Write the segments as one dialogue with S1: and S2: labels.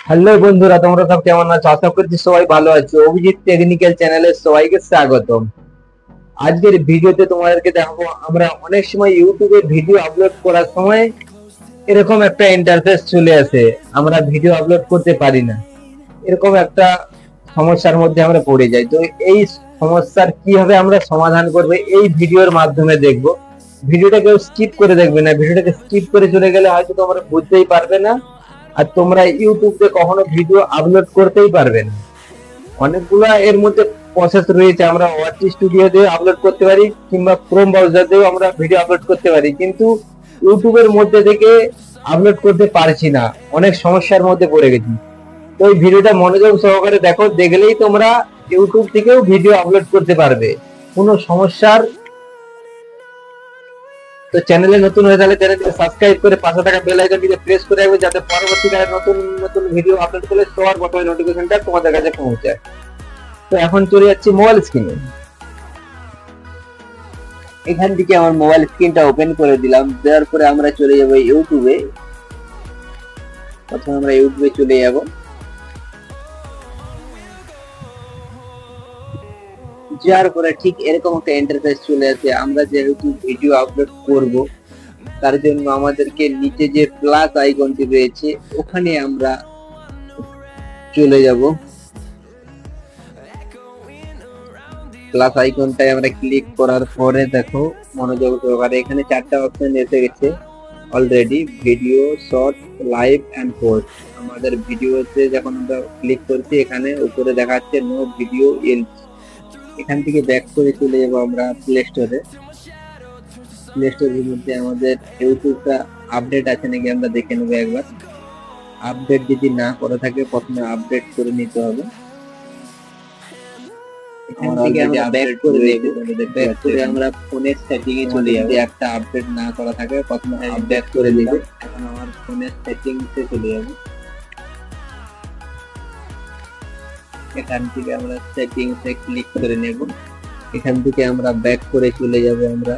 S1: Hello বন্ধুরা, তোমরা সব কেমন আছো? আশা করছি সবাই ভালো আছো। অভিজিৎ টেকনিক্যাল চ্যানেলে সবাইকে স্বাগতম। আজকের ভিডিওতে তোমাদেরকে দেখাবো আমরা অনেক সময় ইউটিউবে ভিডিও আপলোড করার সময় এরকম একটা ইন্টারফেস চলে আসে, আমরা ভিডিও আপলোড করতে পারি না। এরকম একটা সমস্যার মধ্যে আমরা পড়ে যাই। তো এই সমস্যার কিভাবে আমরা সমাধান করব এই ভিডিওর মাধ্যমে দেখব। ভিডিওটা কেউ স্কিপ করে দেখবে না, ভিডিওটাকে স্কিপ করে চলে গেলে হয়তো তোমরা বুঝতেই পারবে না, আর তোমরা ইউটিউবে কখনো ভিডিও আপলোড করতেই পারবে না। অনেকগুলা এর মধ্যে প্রসেস রয়েছে, আমরা ওয়াটি স্টুডিও দিয়ে আপলোড করতে পারি কিংবা ক্রোম ব্রাউজার দিয়েও আমরা ভিডিও আপলোড করতে পারি, কিন্তু ইউটিউবের মধ্যে থেকে আপলোড করতে পারছি না, অনেক সমস্যার মধ্যে পড়ে গেছি। তো এই ভিডিওটা মনোযোগ সহকারে দেখো, দেখলেই তোমরা ইউটিউব থেকেও ভিডিও আপলোড করতে পারবে কোনো সমস্যার। তো চ্যানেলে নতুন হয়ে থাকলে চ্যানেলটিকে সাবস্ক্রাইব করে পাশে থাকা বেল আইকনটিকে প্রেস করে রাখবে, যাতে পরবর্তীকালে নতুন নতুন ভিডিও আপলোড করলে সবার প্রথমে নোটিফিকেশনটা তোমাদের কাছে পৌঁছায়। তো এখন চলে যাচ্ছি মোবাইল স্ক্রিনে। এখান থেকে আমার মোবাইল স্ক্রিনটা ওপেন করে দিলাম, দেওয়ার পরে আমরা চলে যাব ইউটিউবে। প্রথমে আমরা ইউটিউবে চলে যাব। যাওয়ার পরে ঠিক এরকম একটা ইন্টারফেস চলে আসে। আমরা যেহেতু ভিডিও আপলোড করব, তার জন্য আমাদেরকে নিচে যে প্লাস আইকনটি রয়েছে ওখানে আমরা চলে যাব। প্লাস আইকনটায় আমরা ক্লিক করার পরে দেখো মনোযোগ সহকারে এখানে চারটা অপশন এসে গেছে already: video, short, live and post. আমাদের ভিডিওতে যখন আমরা ক্লিক করছি এখানে উপরে দেখাচ্ছে নো ভিডিও এলস। এখান থেকে ব্যাক করে চলে যাব আমরা প্লে স্টোরে। প্লে স্টোরের মধ্যে আমাদের ইউটিউবটা আপডেট আছে নাকি আমরা দেখে নেব একবার। আপডেট যদি না করা থাকে প্রথমে আপডেট করে নিতে হবে। এখান থেকে আমরা ব্যাক করে দেব। ব্যাক করে আমরা ফোনের সেটিং এ চলে যাব। যদি একটা আপডেট না করা থাকে প্রথমে আপডেট করে দেব। এখন আমার ফোনের সেটিংস এ চলে যাব। এখান থেকে আমরা সেটিংস এ ক্লিক করে নেব। এখান থেকে আমরা ব্যাক করে চলে যাব। আমরা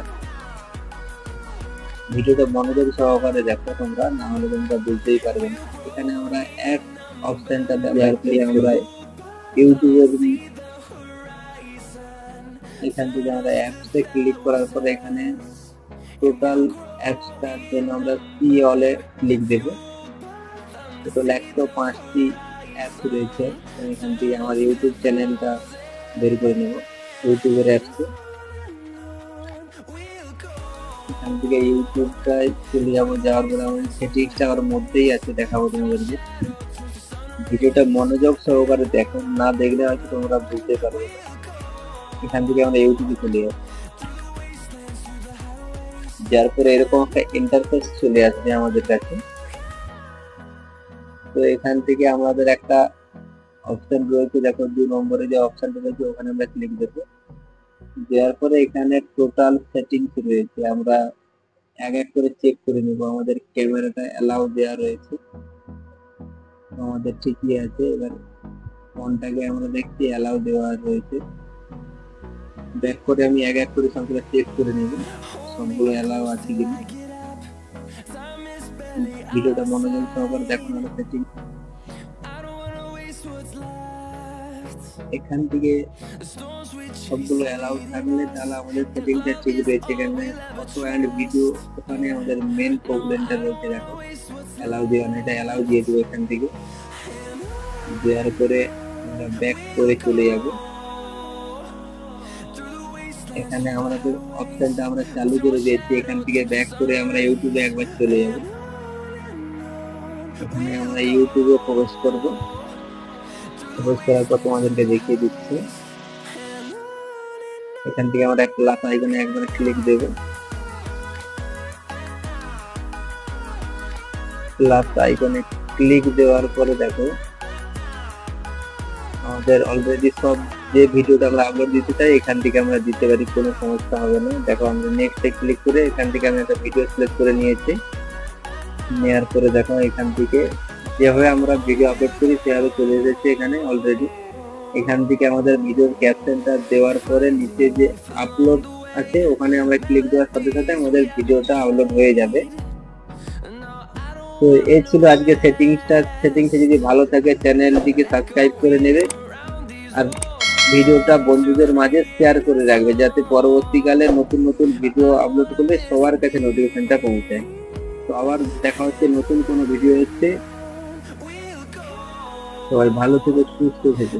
S1: ভিডিওটা মনোযোগ সহকারে দেখো তোমরা, না হলে তোমরা বুঝতেই পারবে না। এখানে আমরা অ্যাড অপশনটা ব্যবহার করে আমরা ইউটিউবের এখান থেকে আমরা অ্যাপসে ক্লিক করার পরে এখানে টোটাল অ্যাপসটার জন্য আমরা সি অলে ক্লিক দেব। টোটাল 105টি অ্যাপস রয়েছে। এখান থেকে আমার ইউটিউব চ্যানেলটা বের করে নেব ইউটিউবের অ্যাপসে। এখান থেকে ইউটিউবটায় চলে যাবো। যাওয়ার পরে আমার সেটিংসটা আমার মধ্যেই আছে, দেখাবো তোমাদেরকে। ভিডিওটা মনোযোগ সহকারে দেখো, না দেখলে হয়তো তোমরা বুঝতে পারবে না। এখান থেকে আমরা ইউটিউবে চলে যাব। যার পরে এরকম একটা ইন্টারফেস চলে আসবে আমাদের কাছে। তো এখান থেকে আমাদের একটা অপশন রয়েছে, দেখো 2 নম্বরে যে অপশনটা রয়েছে ওখানে আমরা ক্লিক দেব। দেওয়ার পরে এখানে টোটাল সেটিংস রয়েছে, আমরা এক এক করে চেক করে নিব। আমাদের ক্যামেরাটা অ্যালাউ দেওয়া রয়েছে, আমাদের ঠিকই আছে। এবার ফোনটাকে আমরা দেখছি অ্যালাউ দেওয়া রয়েছে। ব্যাক করে আমি এক এক করে সবগুলো চেক করে নেব সবগুলো অ্যালাউ আছে কিনা। ভিডিওটা মনোযোগ সহকারে দেখো না সেটিং। এখান থেকে সবগুলো অ্যালাউ থাকলে তাহলে আমাদের সেটিংটা ঠিক রয়েছে। এখানে ফটো অ্যান্ড ভিডিও ওখানে আমাদের মেন প্রবলেমটা রয়েছে, দেখো অ্যালাউ দেওয়া না, এটা অ্যালাউ দিয়ে দেবো। এখান থেকে দেওয়ার পরে আমরা ব্যাক করে চলে যাব। এখানে আমাদের অপশনটা আমরা চালু করে দিয়েছি। এখান থেকে ব্যাক করে আমরা ইউটিউবে একবার চলে যাব। এখানে আমরা ইউটিউবে প্রবেশ করব। প্রবেশ করার পর তোমাদেরকে দেখিয়ে দিচ্ছি। এখান থেকে আমরা প্লাস আইকনে একবার ক্লিক দেব। প্লাস আইকনে ক্লিক দেওয়ার পরে দেখো আমাদের অলরেডি সব যে ভিডিওটা আমরা আপলোড দিতে চাই এখান থেকে আমরা দিতে পারি, কোনো সমস্যা হবে না। দেখো আমরা নেক্সটে ক্লিক করে এখান থেকে আমি একটা ভিডিও সিলেক্ট করে নিয়েছি। নেওয়ার পরে দেখো এখান থেকে যেভাবে আমরা ভিডিও আপলোড করি সেভাবে চলে এসেছে এখানে অলরেডি। এখান থেকে আমাদের ভিডিওর ক্যাপশনটা দেওয়ার পরে নিচে যে আপলোড আছে ওখানে আমরা ক্লিক দেওয়ার সাথে সাথে আমাদের ভিডিওটা আপলোড হয়ে যাবে। তো এই ছিল আজকে সেটিংসে যদি ভালো থাকে চ্যানেলটিকে সাবস্ক্রাইব করে নেবে আর ভিডিওটা বন্ধুদের মাঝে শেয়ার করে রাখবে, যাতে পরবর্তীকালে নতুন নতুন ভিডিও আপলোড করলে সবার কাছে নোটিফিকেশনটা পৌঁছায়। তো আবার দেখা হচ্ছে নতুন কোনো ভিডিও এসছে। সবাই ভালো থেকে সুস্থ থেকে।